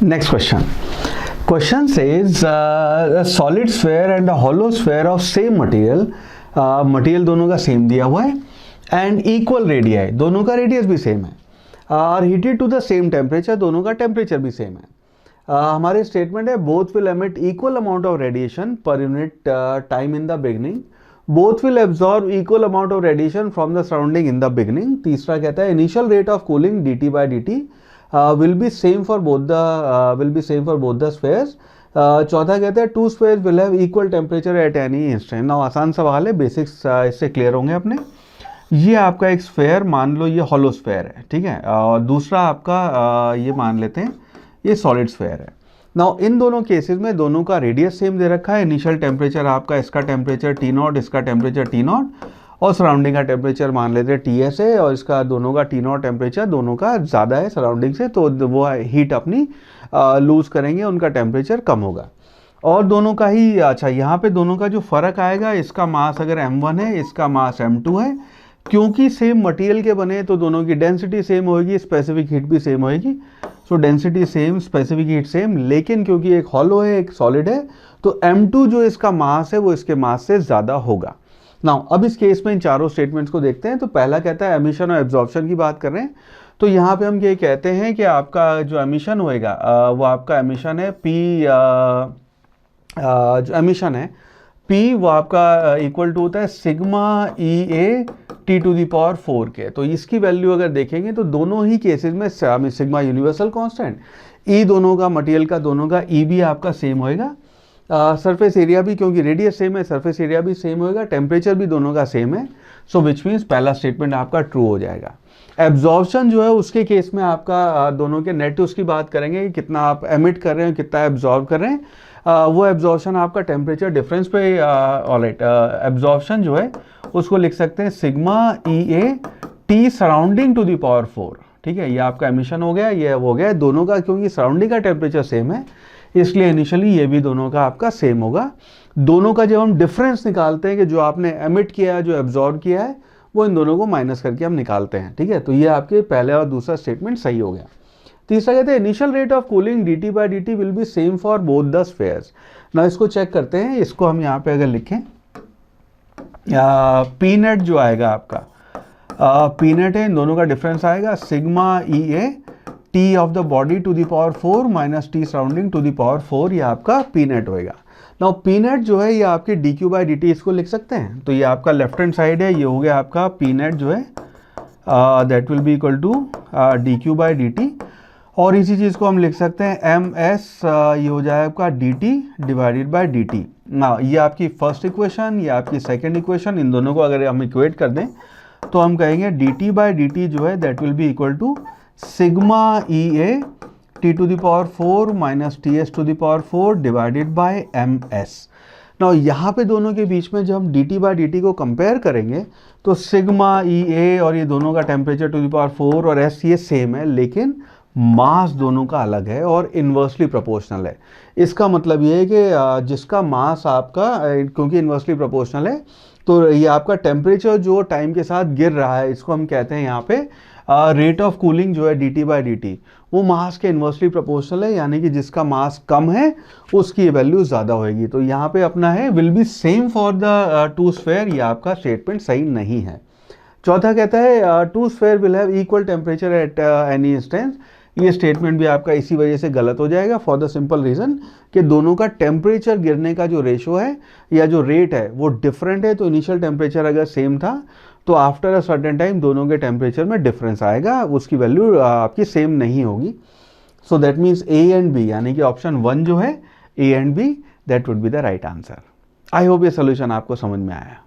Next question. Question says a solid sphere and a hollow sphere of same material. Material दोनों का same दिया हुआ है and equal radii, दोनों का रेडियस भी सेम है, are heated to the same temperature, दोनों का टेम्परेचर भी सेम है. हमारे स्टेटमेंट है both will emit equal amount of radiation per unit time in the beginning, both will absorb equal amount of radiation from the surrounding in the beginning. तीसरा कहता है initial rate of cooling dt by dt will be same for both the spheres. चौथा कहता है two spheres will have equal temperature at any instant. Now आसान सवाल है, basics इससे क्लियर होंगे अपने. ये आपका एक स्फेयर मान लो, ये हॉलो स्फेयर है, ठीक है, और दूसरा आपका ये मान लेते हैं ये सॉलिड स्फेयर है. नाउ इन दोनों केसेस में दोनों का रेडियस सेम दे रखा है. इनिशियल टेम्परेचर आपका, इसका टेम्परेचर T0, इसका टेम्परेचर T0, और सराउंडिंग का टेम्परेचर मान लेते हैं TS है, और इसका दोनों का T0 टेम्परेचर दोनों का ज़्यादा है सराउंडिंग से, तो वो हीट अपनी लूज़ करेंगे, उनका टेम्परेचर कम होगा. और दोनों का ही, अच्छा यहाँ पे दोनों का जो फ़र्क आएगा, इसका मास अगर M1 है, इसका मास M2 है, क्योंकि सेम मटेरियल के बने तो दोनों की डेंसिटी सेम होगी, स्पेसिफिक हीट भी सेम होगी. सो density same, specific heat same, लेकिन क्योंकि एक हॉलो है एक सॉलिड है, तो M2 जो इसका मास है वो इसके मास से ज़्यादा होगा. नाउ अब इस केस में इन चारों स्टेटमेंट्स को देखते हैं. तो पहला कहता है एमिशन और एब्जॉर्प्शन की बात कर रहे हैं. तो यहाँ पे हम ये कहते हैं कि आपका जो एमिशन होएगा वो आपका एमिशन है P, जो एमिशन है P वो आपका इक्वल टू होता है सिग्मा EA T⁴ के. तो इसकी वैल्यू अगर देखेंगे तो दोनों ही केसेस में सिग्मा यूनिवर्सल कांस्टेंट, E दोनों का मटेरियल का दोनों का E भी आपका सेम होएगा. सरफेस एरिया भी, क्योंकि रेडियस सेम है, सरफेस एरिया भी सेम होएगा, टेम्परेचर भी दोनों का सेम है. सो विच मीन्स पहला स्टेटमेंट आपका ट्रू हो जाएगा. एब्जॉर्प्शन जो है उसके केस में आपका दोनों के नेट उसकी बात करेंगे कि कितना आप एमिट कर रहे हैं, कितना एब्जॉर्ब कर रहे हैं. वो एब्जॉर्प्शन आपका टेम्परेचर डिफरेंस पे, ऑलराइट, एब्जॉर्प्शन जो है उसको लिख सकते हैं sigma EA T surrounding to the power 4. ठीक है, ये आपका एमिशन हो गया, ये हो गया दोनों का, क्योंकि सराउंडिंग का टेम्परेचर सेम है इसलिए इनिशियली ये भी दोनों का आपका सेम होगा. दोनों का जब हम डिफरेंस निकालते हैं कि जो आपने एमिट किया है, जो एब्जॉर्ब किया है, वो इन दोनों को माइनस करके हम निकालते हैं. ठीक है, तो ये आपके पहले और दूसरा स्टेटमेंट सही हो गया. तीसरा कहते हैं initial rate of cooling dt by dt will be same for both the spheres. ना इसको चेक करते हैं, इसको हम यहाँ पे अगर लिखें, P नेट जो आएगा आपका, P नेट है, इन दोनों का डिफरेंस आएगा sigma EA T of the body to the power 4 minus T surrounding to the power 4, ये आपका P नेट होएगा. नाउ P नेट जो है ये आपकी dq by dt, इसको लिख सकते हैं. तो ये आपका लेफ्ट हैंड साइड है, ये हो गया आपका P नेट जो है that will be equal to dq by dt. और इसी चीज़ को हम लिख सकते हैं ms, ये हो जाएगा आपका dt डिवाइडेड बाय dt. ना ये आपकी फर्स्ट इक्वेशन, ये आपकी सेकंड इक्वेशन, इन दोनों को अगर हम इक्वेट कर दें तो हम कहेंगे dt by dt जो है that will be equal to sigma EA T⁴ minus TS to the power 4 divided by ms. Now यहाँ पे दोनों के बीच में जब हम dt by dt को कंपेयर करेंगे तो सिग्मा EA और ये दोनों का टेम्परेचर टू द पावर 4 और s ये सेम है, लेकिन मास दोनों का अलग है और इन्वर्सली प्रोपोर्शनल है. इसका मतलब ये है कि जिसका मास आपका, क्योंकि इन्वर्सली प्रोपोर्शनल है, तो ये आपका टेम्परेचर जो टाइम के साथ गिर रहा है, इसको हम कहते हैं यहाँ पे रेट ऑफ कूलिंग जो है dt by dt, वो मास के इन्वर्सली प्रोपोर्शनल है, यानी कि जिसका मास कम है उसकी वैल्यू ज़्यादा होगी. तो यहाँ पे अपना है will be same for the two sphere, ये आपका स्टेटमेंट सही नहीं है. चौथा कहता है two sphere will have equal temperature at any instance. ये स्टेटमेंट भी आपका इसी वजह से गलत हो जाएगा, फॉर द सिंपल रीज़न कि दोनों का टेम्परेचर गिरने का जो रेशो है या जो रेट है वो डिफरेंट है. तो इनिशियल टेम्परेचर अगर सेम था तो आफ्टर अ सर्टेन टाइम दोनों के टेम्परेचर में डिफरेंस आएगा, उसकी वैल्यू आपकी सेम नहीं होगी. So that means A and B, यानी कि ऑप्शन 1 जो है A and B, that would be the right answer. I hope ये सोल्यूशन आपको समझ में आया.